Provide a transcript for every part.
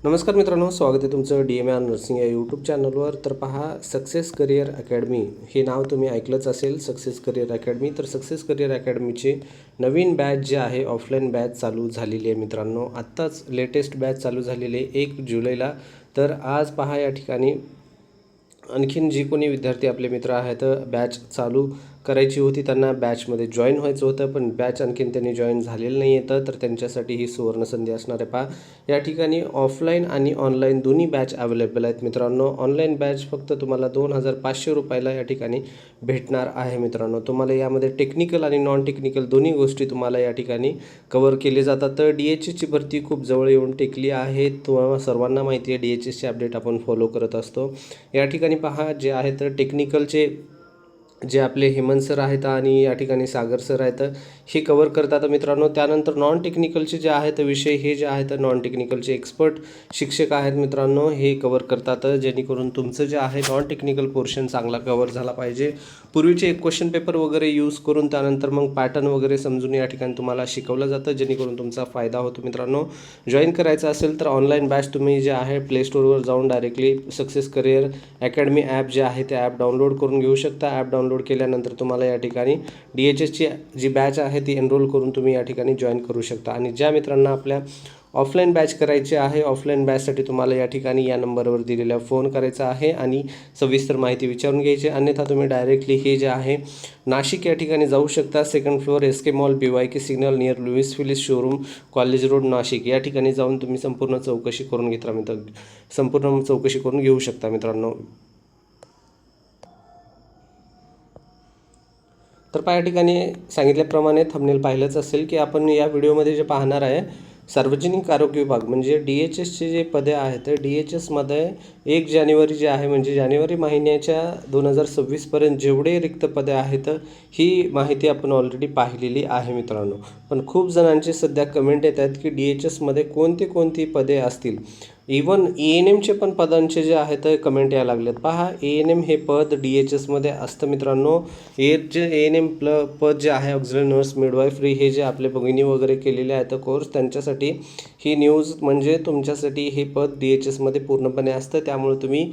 नमस्कार मित्रांनो, स्वागत आहे तुमचं DMR नर्सिंग या यूट्यूब चॅनलवर. तर पहा, सक्सेस करिअर अकॅडमी हे नाव तुम्ही ऐकलंच असेल. सक्सेस करिअर अकॅडमी, तर सक्सेस करिअर अकॅडमीची नवीन बॅच जे आहे ऑफलाईन बॅच चालू झालेली आहे मित्रांनो. आत्ताच लेटेस्ट बॅच चालू झालेली आहे 1 जुलैला. तर आज पहा या ठिकाणी आणखीन जे कोणी विद्यार्थी आपले मित्र आहेत बॅच चालू करायची होती, त्यांना बॅचमध्ये जॉईन व्हायचं होतं, पण बॅच आणखीन त्यांनी जॉईन झालेलं नाही येतं, तर त्यांच्यासाठी ही सुवर्णसंधी असणार आहे. पहा, या ठिकाणी ऑफलाईन आणि ऑनलाईन दोन्ही बॅच अवेलेबल आहेत मित्रांनो. ऑनलाईन बॅच फक्त तुम्हाला 2500 रुपयाला या ठिकाणी भेटणार आहे मित्रांनो. तुम्हाला यामध्ये टेक्निकल आणि नॉन टेक्निकल दोन्ही गोष्टी तुम्हाला या ठिकाणी कव्हर केले जातात. तर DHSची भरती खूप जवळ येऊन टेकली आहे. तुम्हाला सर्वांना माहिती आहे DHSचे अपडेट आपण फॉलो करत असतो. या ठिकाणी पहा, जे आहे तर टेक्निकलचे जे आपले हेमंत सर आहेत आणि या ठिकाणी सागर सर आहेत हे कवर करतात मित्रांनो. त्यानंतर नॉन टेक्निकलचे जे आहेत विषय हे जे आहेत नॉन टेक्निकलचे एक्सपर्ट शिक्षक आहेत मित्रांनो, हे कवर करतात, जेणेकरून तुमचं जे आहे नॉन टेक्निकल पोर्शन चांगला कवर झाला पाहिजे. पूर्वीचे एक क्वेश्चन पेपर वगैरे यूज करून त्यानंतर मग पॅटर्न वगैरे समजून या ठिकाणी तुम्हाला शिकवलं जातं, जेणेकरून तुमचा फायदा होतो मित्रांनो. जॉईन करायचं असेल तर ऑनलाईन बॅच तुम्ही जे आहे प्ले स्टोअरवर जाऊन directly success career academy app जे आहे ते ॲप डाउनलोड करून घेऊ शकता. ॲप डाउनलोड केल्यानंतर तुम्हाला या ठिकाणी DHSची जी बॅच आहे ती एनरोल करून तुम्ही या ठिकाणी जॉईन करू शकता. आणि ज्या मित्रांना आपल्या ऑफलाईन बॅच करायची आहे, ऑफलाईन बॅचसाठी तुम्हाला या ठिकाणी या नंबरवर दिलेला फोन करायचा आहे आणि सविस्तर माहिती विचारून घ्यायची. अन्यथा तुम्ही डायरेक्टली हे जे आहे नाशिक या ठिकाणी जाऊ शकता. 2nd floor SK mall BYK signal near Louis Philippe showroom college road Nashik या ठिकाणी जाऊन तुम्ही संपूर्ण चौकशी करून घेऊ शकता मित्रांनो. तर या ठिकाणी सांगितल्याप्रमाणे थंबनेल पाहिलंच असेल की आपण या व्हिडिओमध्ये जे पाहणार आहे सार्वजनिक आरोग्य विभाग म्हणजे DHSचे जे पदे आहेत तर DHSमध्ये 1 जानेवारी जे आहे म्हणजे जानेवारी महिन्याच्या 2026पर्यंत जेवढे रिक्त पदे आहेत ही माहिती आपण ऑलरेडी पाहिलेली आहे मित्रांनो. पण खूप जणांचे सध्या कमेंट येत आहेत की DHSमध्ये कोणती पदे असतील. इवन ANMचे पण पदांचे जे आहेत कमेंट यायला लागलेत. पहा, ANM हे पद DHSमध्ये असतं मित्रांनो. जे ANM पद जे आहे ऑक्झिलरी नर्स मिडवाईफरी हे जे आपले भगिनी वगैरे केलेले आहेत कोर्स, त्यांच्यासाठी ही न्यूज म्हणजे तुमच्यासाठी हे पद DHSमध्ये पूर्णपणे असतं. त्यामुळे तुम्ही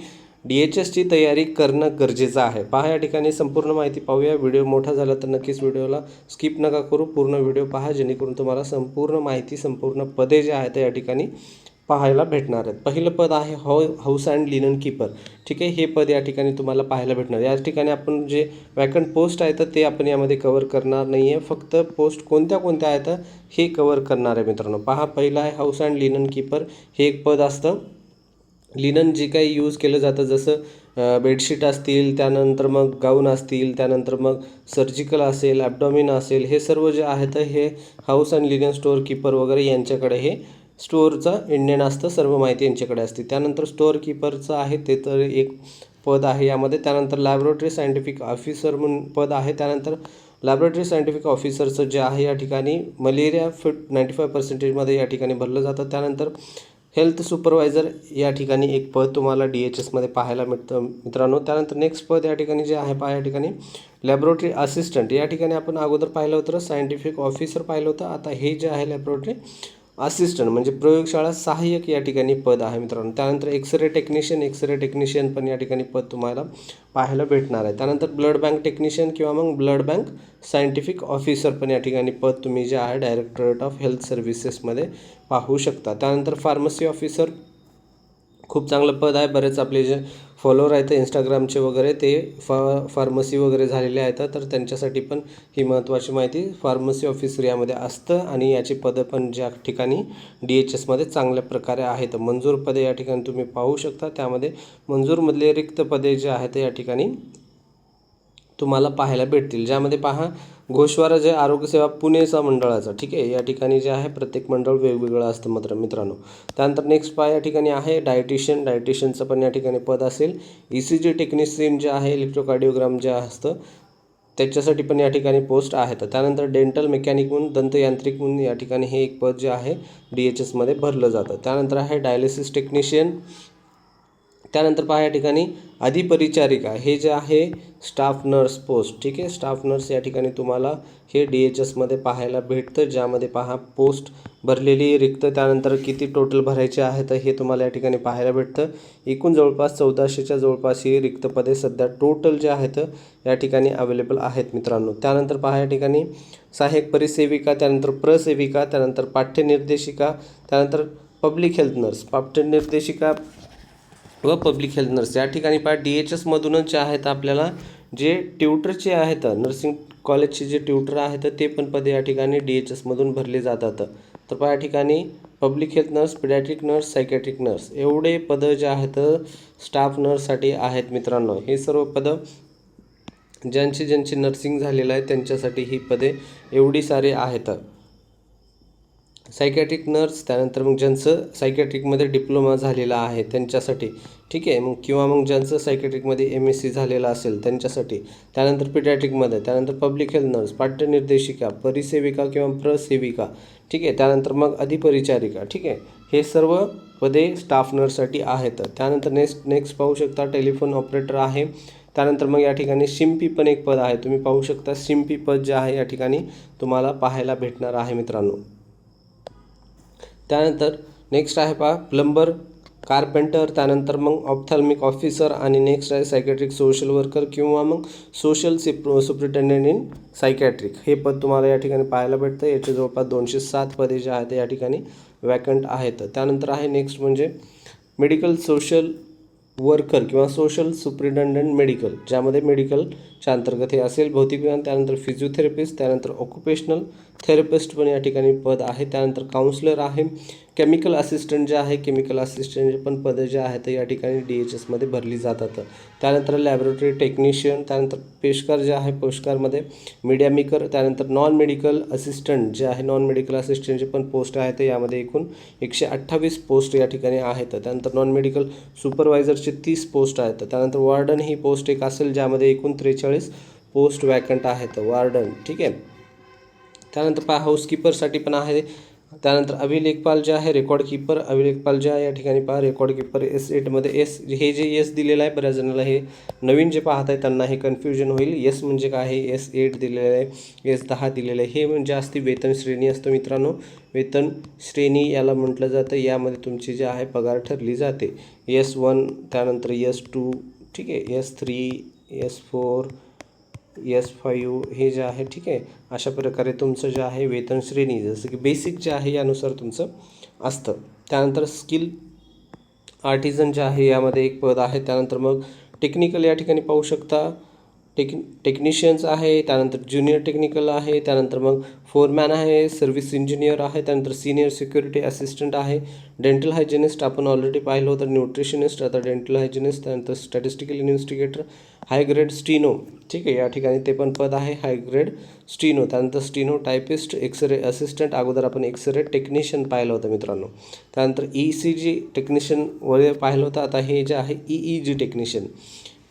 DHSची तयारी करणं गरजेचं आहे. पहा, या ठिकाणी संपूर्ण माहिती पाहूया. व्हिडिओ मोठा झाला तर नक्कीच व्हिडिओला स्किप नका करू, पूर्ण व्हिडिओ पहा, जेणेकरून तुम्हाला संपूर्ण माहिती संपूर्ण पदे जे आहेत या ठिकाणी पाहायला भेटणार आहेत. पहिलं पद आहे हाऊस अँड लिनन कीपर. ठीक आहे, हे पद या ठिकाणी तुम्हाला पाहायला भेटणार. या ठिकाणी आपण जे वॅकंट पोस्ट आहेत ते आपण यामध्ये कव्हर करणार नाही आहे, फक्त पोस्ट कोणत्या आहेत हे कव्हर करणार आहे मित्रांनो. पहा, पहिलं आहे हाऊस अँड लिनन कीपर. हे एक पद असतं. लिनन जे काही यूज केलं जातं जसं बेडशीट असतील, त्यानंतर मग गाऊन असतील, त्यानंतर मग सर्जिकल असेल, ॲब्डॉमिन असेल, हे सर्व जे आहेत हे house and linen store keeper वगैरे यांच्याकडे हे स्टोअरचं इंडियन असतं, सर्व माहिती यांच्याकडे असते. त्यानंतर स्टोअर कीपरचं आहे ते तर एक पद आहे यामध्ये. त्यानंतर लॅबोरेटरी सायंटिफिक ऑफिसर म्हणून पद आहे. त्यानंतर लॅबोरेटरी सायंटिफिक ऑफिसरचं जे आहे या ठिकाणी मलेरिया फिट 95% या ठिकाणी भरलं जातं. त्यानंतर हेल्थ सुपरवायझर या ठिकाणी एक पद तुम्हाला DHSमध्ये पाहायला मिळतं मित्रांनो. त्यानंतर नेक्स्ट पद या ठिकाणी जे आहे या ठिकाणी लॅबोरेटरी असिस्टंट. या ठिकाणी आपण अगोदर पाहिलं होतं सायंटिफिक ऑफिसर पाहिलं होतं, आता हे जे आहे लॅबोरेटरी असिस्टंट म्हणजे प्रयोगशाळा सहाय्यक या ठिकाणी पद आहे मित्रांनो. त्यानंतर एक्सरे टेक्निशियन पण या ठिकाणी पद तुम्हाला पाहायला भेटणार आहे. त्यानंतर ब्लड बँक टेक्निशियन किंवा मग ब्लड बँक सायंटिफिक ऑफिसर पण या ठिकाणी पद तुम्ही जे आहे डायरेक्टरेट ऑफ हेल्थ सर्व्हिसेसमध्ये पाहू शकता. त्यानंतर फार्मसी ऑफिसर खूप चांगलं पद आहे. बरेच आपले जे फॉलोअर आहेत इंस्टाग्रामचे वगैरे ते फार्मसी वगैरे झालेले आहेत, तर त्यांच्यासाठी पण ही महत्त्वाची माहिती. फार्मसी ऑफिसर यामध्ये असतं आणि याची पदं पण ज्या ठिकाणी DHSमध्ये चांगल्या प्रकारे आहेत. मंजूर पदे या ठिकाणी तुम्ही पाहू शकता. त्यामध्ये मंजूरमधले रिक्त पदे जे आहेत या ठिकाणी तुम्हाला पाहायला भेटतील, ज्यामध्ये पहा घोषवारा जे आरोग्यसेवा पुणेचा मंडळाचा. ठीक आहे, या ठिकाणी जे आहे प्रत्येक मंडळ वेगवेगळं असतं मित्रांनो. त्यानंतर नेक्स्ट या ठिकाणी आहे डायटिशियनचं पण या ठिकाणी पद असेल. ECG टेक्निशियन जे आहे इलेक्ट्रोकार्डिओग्राम जे असतं त्याच्यासाठी पण या ठिकाणी पोस्ट आहेत. त्यानंतर डेंटल मेकॅनिक म्हणून दंतयांत्रिक म्हणून या ठिकाणी हे एक पद जे आहे DHSमध्ये भरलं जातं. त्यानंतर आहे डायलिसिस टेक्निशियन. त्यानंतर पहा या ठिकाणी अधिपरिचारिका हे जे आहे स्टाफ नर्स पोस्ट, ठीक आहे. स्टाफ नर्स या ठिकाणी तुम्हाला हे DHSमध्ये पाहायला भेटतं, ज्यामध्ये पहा पोस्ट भरलेली रिक्त, त्यानंतर किती टोटल भरायचे आहेत हे तुम्हाला या ठिकाणी पाहायला भेटतं. एकूण जवळपास 1400च्या जवळपास ही रिक्त पदे सध्या टोटल जे आहेत या ठिकाणी अवेलेबल आहेत मित्रांनो. त्यानंतर पहा या ठिकाणी सहाय्यक परिसेविका, त्यानंतर प्रसेविका, त्यानंतर पाठ्यनिर्देशिका, त्यानंतर पब्लिक हेल्थ नर्स, पाठ्यनिर्देशिका व पब्लिक हेल्थ नर्स. या ठिकाणी पहा DHSमधूनच जे आहेत आपल्याला जे ट्युटरचे आहेत नर्सिंग कॉलेजचे जे ट्युटर आहेत ते पण पदे या ठिकाणी DHSमधून भरले जातात. तर पहा या ठिकाणी public health nurse, paediatric nurse, psychiatric nurse एवढे पदं जे आहेत स्टाफ नर्ससाठी आहेत मित्रांनो. हे सर्व पदं ज्यांचे नर्सिंग झालेलं आहे त्यांच्यासाठी ही पदे एवढी सारे आहेत. सायकॅट्रिक नर्स, त्यानंतर मग ज्यांचं सायकॅट्रिकमध्ये डिप्लोमा झालेला आहे त्यांच्यासाठी, ठीक आहे. मग किंवा मग ज्यांचं सायकॅट्रिकमध्ये MSc झालेलं असेल त्यांच्यासाठी. त्यानंतर पिडॅट्रिकमध्ये, त्यानंतर पब्लिक हेल्थ नर्स, पाठ्यनिर्देशिका, परिसेविका किंवा प्रसेविका, ठीक आहे. त्यानंतर मग अधिपरिचारिका, ठीक आहे. हे सर्व पदे स्टाफ नर्ससाठी आहेत. त्यानंतर नेक्स्ट पाहू शकता टेलिफोन ऑपरेटर आहे. त्यानंतर मग या ठिकाणी शिंपी पण एक पद आहे, तुम्ही पाहू शकता. शिंपी पद जे आहे या ठिकाणी तुम्हाला पाहायला भेटणार आहे मित्रांनो. त्यानंतर नेक्स्ट आहे पहा प्लंबर, कारपेंटर, त्यानंतर मग ऑप्थॅल्मिक ऑफिसर आणि नेक्स्ट आहे सायकॅट्रिक सोशल वर्कर किंवा मग सोशल सुप्रिटेंडेंट इन सायकॅट्रिक. हे पद तुम्हाला या ठिकाणी पाहायला भेटतं. याचे जवळपास 207 पदे जे आहेत या ठिकाणी वॅकंट आहेत. त्यानंतर आहे नेक्स्ट म्हणजे मेडिकल सोशल वर्कर किंवा सोशल सुप्रिटेंडेंट मेडिकल, ज्यामध्ये मेडिकलच्या अंतर्गत हे असेल. भौतिक विज्ञान, त्यानंतर फिजिओथेरपिस्ट, त्यानंतर ऑक्युपेशनल थेरपिस्ट पण या ठिकाणी पद आहे. त्यानंतर काउन्सलर आहे. केमिकल असिस्टंट जे आहे, केमिकल असिस्टंटचे पण पदं जे आहेत या ठिकाणी DHSमध्ये भरली जातात. त्यानंतर लॅबोरेटरी टेक्निशियन, त्यानंतर पेशकार जे आहे पेशकारमध्ये मीडिया मेकर, त्यानंतर नॉन मेडिकल असिस्टंट जे आहे, नॉन मेडिकल असिस्टंटचे पण पोस्ट आहेत. यामध्ये एकूण 128 पोस्ट या ठिकाणी आहेत. त्यानंतर नॉन मेडिकल सुपरवायझरचे 30 पोस्ट आहेत. त्यानंतर वॉर्डन ही पोस्ट एक असेल, ज्यामध्ये एकूण 43 पोस्ट वॅकंट आहेत वॉर्डन, ठीक आहे. त्यानंतर पहा हाऊसकीपरसाठी पण आहे. त्यानंतर अभिलेखपाल जे आहे, रेकॉर्ड कीपर, अभिलेखपाल जे आहे या ठिकाणी पहा रेकॉर्ड कीपर S8मध्ये हे जे S दिलेलं आहे, बऱ्याच जणांना हे नवीन जे पाहत आहे त्यांना हे कन्फ्युजन होईल. S म्हणजे काय आहे, S8 दिलेलं आहे, S10 दिलेलं आहे. हे म्हणजे असते वेतन श्रेणी असतं मित्रांनो. वेतन श्रेणी याला म्हटलं जातं. यामध्ये तुमची जे आहे पगार ठरली जाते. S1, त्यानंतर S2, ठीक आहे, S3, S4, S5 हे जे आहे, ठीक आहे. अशा प्रकारे तुमचं जे आहे वेतन श्रेणी जसं की बेसिक जे आहे यानुसार तुमचं असतं. त्यानंतर स्किल आर्टिझन जे आहे यामध्ये एक पद आहे. त्यानंतर मग टेक्निकल या ठिकाणी पाहू शकता टेक्निशियन्स आहे. त्यानंतर ज्युनियर टेक्निकल आहे. त्यानंतर मग फोरमॅन आहे, सर्व्हिस इंजिनियर आहे. त्यानंतर सिनियर सिक्युरिटी असिस्टंट आहे. डेंटल हायजिनिस्ट आपण ऑलरेडी पाहिलं होतं, न्यूट्रिशनिस्ट, आता डेंटल हायजिनिस्ट. त्यानंतर स्टॅटिस्टिकल इन्व्हेस्टिगेटर, हाय ग्रेड स्टीनो, ठीक आहे. या ठिकाणी ते पण पद आहे हाय ग्रेड स्टीनो. त्यानंतर स्टीनो टायपिस्ट, एक्सरे असिस्टंट, अगोदर आपण एक्सरे टेक्निशियन पाहिलं होतं मित्रांनो. त्यानंतर ECG टेक्निशियन वगैरे पाहिलं होतं. आता हे जे आहे EEG टेक्निशियन,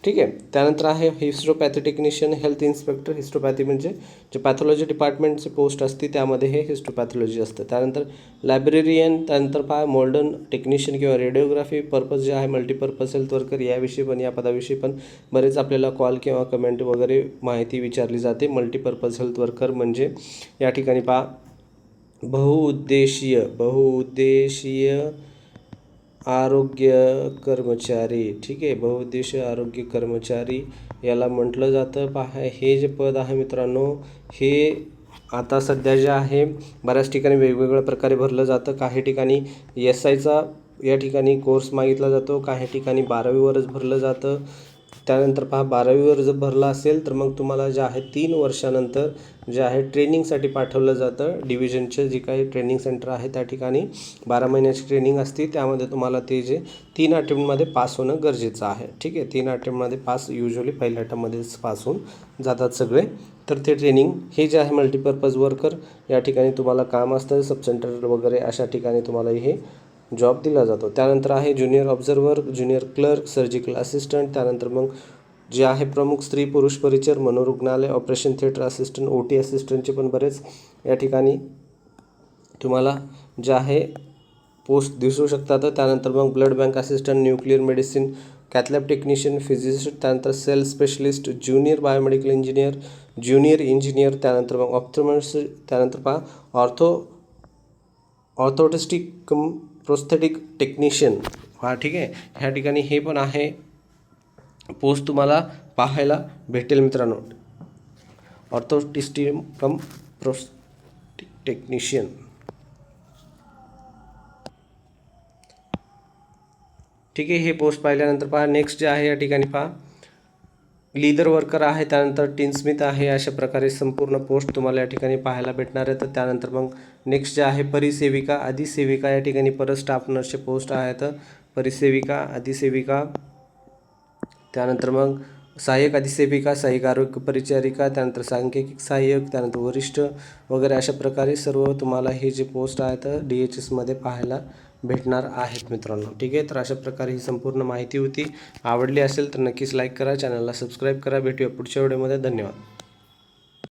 ठीक आहे. त्यानंतर आहे हिस्टोपॅथी टेक्निशियन, हेल्थ इन्स्पेक्टर. हिस्टोपॅथी म्हणजे जे पॅथॉलॉजी डिपार्टमेंटचे पोस्ट असते त्यामध्ये हे हिस्टोपॅथॉलॉजी असतं. त्यानंतर लायब्रेरियन, त्यानंतर पहा मॉडर्न टेक्निशियन किंवा रेडिओग्राफी पर्पज जे आहे मल्टीपर्पज हेल्थ वर्कर. याविषयी पण या पदाविषयी पण बरेच आपल्याला कॉल किंवा कमेंट वगैरे माहिती विचारली जाते. मल्टीपर्पज हेल्थ वर्कर म्हणजे या ठिकाणी पहा बहुउद्देशीय आरोग्य कर्मचारी, ठीक आहे. बहुउद्देशीय आरोग्य कर्मचारी याला म्हटलं जातं. पहा हे जे पद आहे मित्रांनो, हे आता सध्या जे आहे बऱ्याच ठिकाणी वेगवेगळ्या प्रकारे भरलं जातं. काही ठिकाणी SIचा या ठिकाणी कोर्स मागितला जातो, काही ठिकाणी 12वीवरच भरलं जातं. त्यानंतर पहा 12वीवर जर भरला असेल तर मग तुम्हाला जे आहे 3 वर्षानंतर जे आहे ट्रेनिंगसाठी पाठवलं जातं. डिव्हिजनचे जे काही ट्रेनिंग सेंटर आहे त्या ठिकाणी 12 महिन्याची ट्रेनिंग असते. त्यामध्ये तुम्हाला ते जे 3 अटेम्प्टमध्ये पास होणं गरजेचं आहे, ठीक आहे. 3 अटेम्प्टमध्ये पास, युजली पहिल्या अटेम्प्टमध्येच पास होऊन जातात सगळे. तर ते ट्रेनिंग हे जे आहे मल्टीपर्पज वर्कर या ठिकाणी तुम्हाला काम असतं. सब सेंटर वगैरे अशा ठिकाणी तुम्हाला हे जॉब दिला जातो. त्यानंतर आहे junior observer, junior clerk, surgical assistant. त्यानंतर मग जे आहे प्रमुख स्त्री पुरुष परिचर, मनोरुग्णालय, ऑपरेशन थिएटर असिस्टंट, OT असिस्टंटचे पण बरेच या ठिकाणी तुम्हाला जे आहे पोस्ट दिसू शकतात. त्यानंतर मग blood bank assistant, nuclear medicine, cath lab technician, physicist, त्यानंतर cell specialist, junior biomedical engineer, junior engineer, त्यानंतर मग ऑप्थोमेट्रिस्ट, त्यानंतर पहा ऑर्थोटिस्टिक कम प्रोस्थेटिक टेक्निशियन. ठीक आहे. ह्या ठिकाणी हे पण आहे पोस्ट तुम्हाला पाहायला भेटेल मित्रांनो. ऑर्थोटिस्टिक कम प्रोस्थेटिक टेक्निशियन. ठीक आहे. हे पोस्ट पाहिल्यानंतर पहा नेक्स्ट जे आहे या ठिकाणी पहा लीडर वर्कर आहे, त्यानंतर टिनस्मिथ आहे. अशा प्रकारे संपूर्ण पोस्ट तुम्हाला या ठिकाणी पाहायला भेटणार आहे. तर त्यानंतर मग नेक्स्ट जे आहे परिसेविका, अधिसेविका, या ठिकाणी परत स्टाफ नर्सचे पोस्ट आहेत. परिसेविका, अधिसेविका, त्यानंतर मग सहाय्यक अधिसेविका, सहाय्यक आरोग्य परिचारिका, त्यानंतर सांख्यिकी सहाय्यक, त्यानंतर वरिष्ठ वगैरे अशा प्रकारे सर्व तुम्हाला हे जे पोस्ट आहेत DHSमध्ये पाहायला भेटणार आहेत मित्रांनो. ठीक आहे. तर अशा प्रकारे ही संपूर्ण माहिती होती. आवडली असेल तर नक्कीच लाईक करा, चॅनलला सबस्क्राईब करा. भेटूया पुढच्या व्हिडिओमध्ये. धन्यवाद.